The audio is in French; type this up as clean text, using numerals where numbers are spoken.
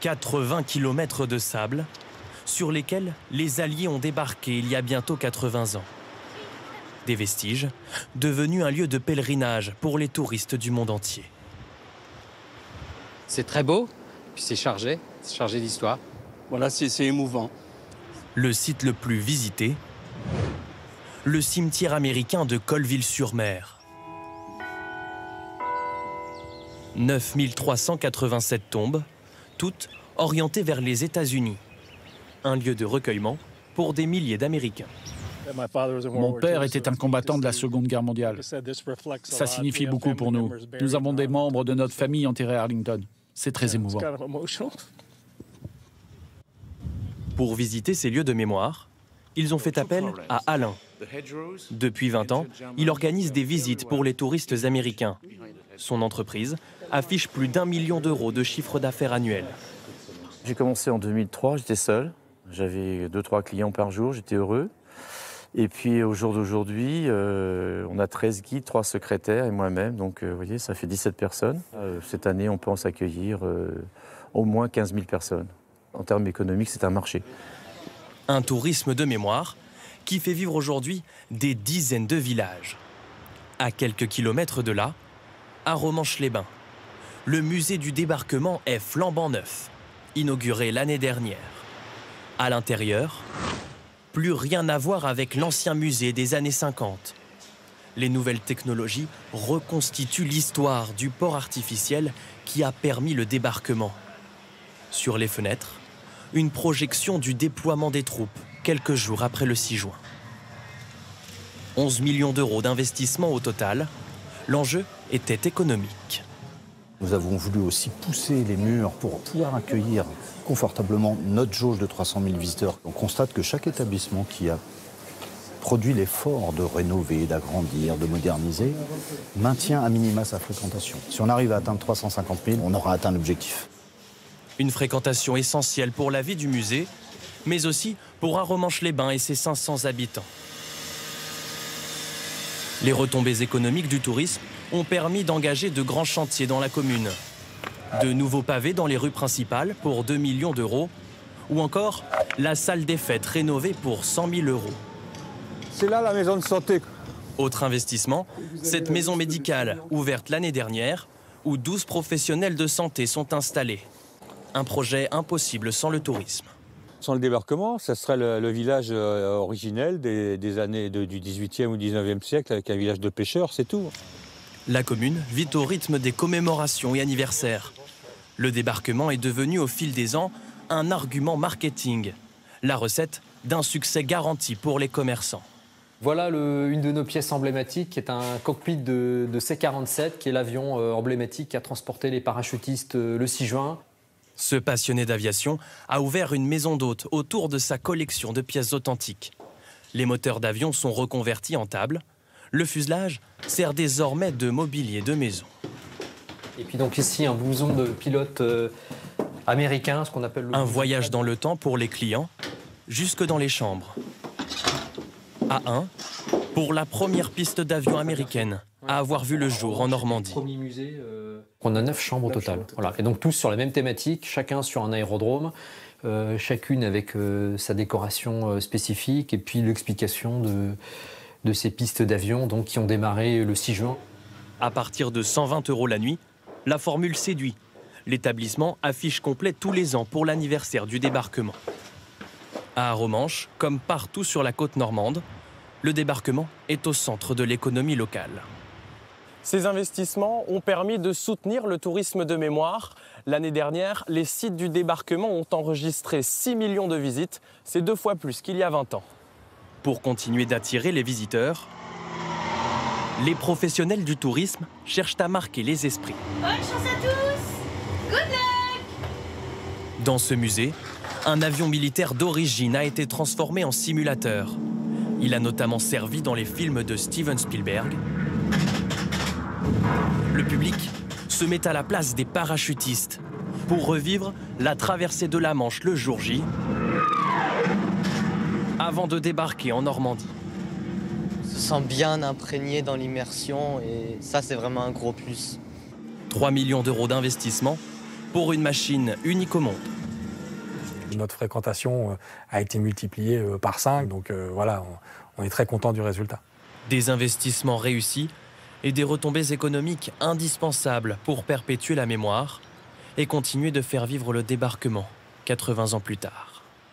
80 km de sable sur lesquels les Alliés ont débarqué il y a bientôt 80 ans. Des vestiges devenus un lieu de pèlerinage pour les touristes du monde entier. C'est très beau, puis c'est chargé d'histoire. Voilà, c'est émouvant. Le site le plus visité, le cimetière américain de Colville-sur-Mer. 9387 tombes, toutes orientées vers les États-Unis. Un lieu de recueillement pour des milliers d'Américains. Mon père était un combattant de la Seconde Guerre mondiale. Ça signifie beaucoup pour nous. Nous avons des membres de notre famille enterrés à Arlington. C'est très émouvant. Pour visiter ces lieux de mémoire, ils ont fait appel à Alain. Depuis 20 ans, il organise des visites pour les touristes américains. Son entreprise affiche plus d'1 million d'euros de chiffre d'affaires annuel. J'ai commencé en 2003, j'étais seul. J'avais 2-3 clients par jour, j'étais heureux. Et puis au jour d'aujourd'hui, on a 13 guides, 3 secrétaires et moi-même. Donc vous voyez, ça fait 17 personnes. Cette année, on pense accueillir au moins 15 000 personnes. En termes économiques, c'est un marché. Un tourisme de mémoire qui fait vivre aujourd'hui des dizaines de villages. À quelques kilomètres de là, à Romanche-les-Bains, le musée du débarquement est flambant neuf, inauguré l'année dernière. À l'intérieur, plus rien à voir avec l'ancien musée des années 50. Les nouvelles technologies reconstituent l'histoire du port artificiel qui a permis le débarquement. Sur les fenêtres, une projection du déploiement des troupes quelques jours après le 6 juin. 11 millions d'euros d'investissement au total. L'enjeu était économique. Nous avons voulu aussi pousser les murs pour pouvoir accueillir confortablement notre jauge de 300 000 visiteurs. On constate que chaque établissement qui a produit l'effort de rénover, d'agrandir, de moderniser, maintient à minima sa fréquentation. Si on arrive à atteindre 350 000, on aura atteint l'objectif. Une fréquentation essentielle pour la vie du musée, mais aussi pour Arromanches-les-Bains et ses 500 habitants. Les retombées économiques du tourisme ont permis d'engager de grands chantiers dans la commune. De nouveaux pavés dans les rues principales pour 2 millions d'euros, ou encore la salle des fêtes rénovée pour 100 000 euros. C'est là la maison de santé. Autre investissement, cette maison médicale, ouverte l'année dernière, où 12 professionnels de santé sont installés. Un projet impossible sans le tourisme. Sans le débarquement, ça serait le village originel des années du 18e ou 19e siècle, avec un village de pêcheurs, c'est tout. La commune vit au rythme des commémorations et anniversaires. Le débarquement est devenu au fil des ans un argument marketing. La recette d'un succès garanti pour les commerçants. Voilà une de nos pièces emblématiques, qui est un cockpit de C-47, qui est l'avion emblématique qui a transporté les parachutistes le 6 juin. Ce passionné d'aviation a ouvert une maison d'hôtes autour de sa collection de pièces authentiques. Les moteurs d'avion sont reconvertis en table. Le fuselage sert désormais de mobilier de maison. Et puis donc ici, un blouson de pilote américain, ce qu'on appelle le... Un voyage dans le temps pour les clients, jusque dans les chambres. A1, pour la première piste d'avion américaine à avoir vu le jour en Normandie. On a 9 chambres au total. Voilà. Et donc tous sur la même thématique, chacun sur un aérodrome, chacune avec sa décoration spécifique et puis l'explication de ces pistes d'avion qui ont démarré le 6 juin. À partir de 120 € la nuit, la formule séduit. L'établissement affiche complet tous les ans pour l'anniversaire du débarquement. À Arromanches, comme partout sur la côte normande, le débarquement est au centre de l'économie locale. Ces investissements ont permis de soutenir le tourisme de mémoire. L'année dernière, les sites du débarquement ont enregistré 6 millions de visites. C'est 2 fois plus qu'il y a 20 ans. Pour continuer d'attirer les visiteurs, les professionnels du tourisme cherchent à marquer les esprits. Bonne chance à tous! Good luck! Dans ce musée, un avion militaire d'origine a été transformé en simulateur. Il a notamment servi dans les films de Steven Spielberg. Le public se met à la place des parachutistes pour revivre la traversée de la Manche le jour J, avant de débarquer en Normandie. On se sent bien imprégné dans l'immersion et ça, c'est vraiment un gros plus. 3 millions d'euros d'investissement pour une machine unique au monde. Notre fréquentation a été multipliée par 5, donc voilà, on est très content du résultat. Des investissements réussis et des retombées économiques indispensables pour perpétuer la mémoire et continuer de faire vivre le débarquement 80 ans plus tard.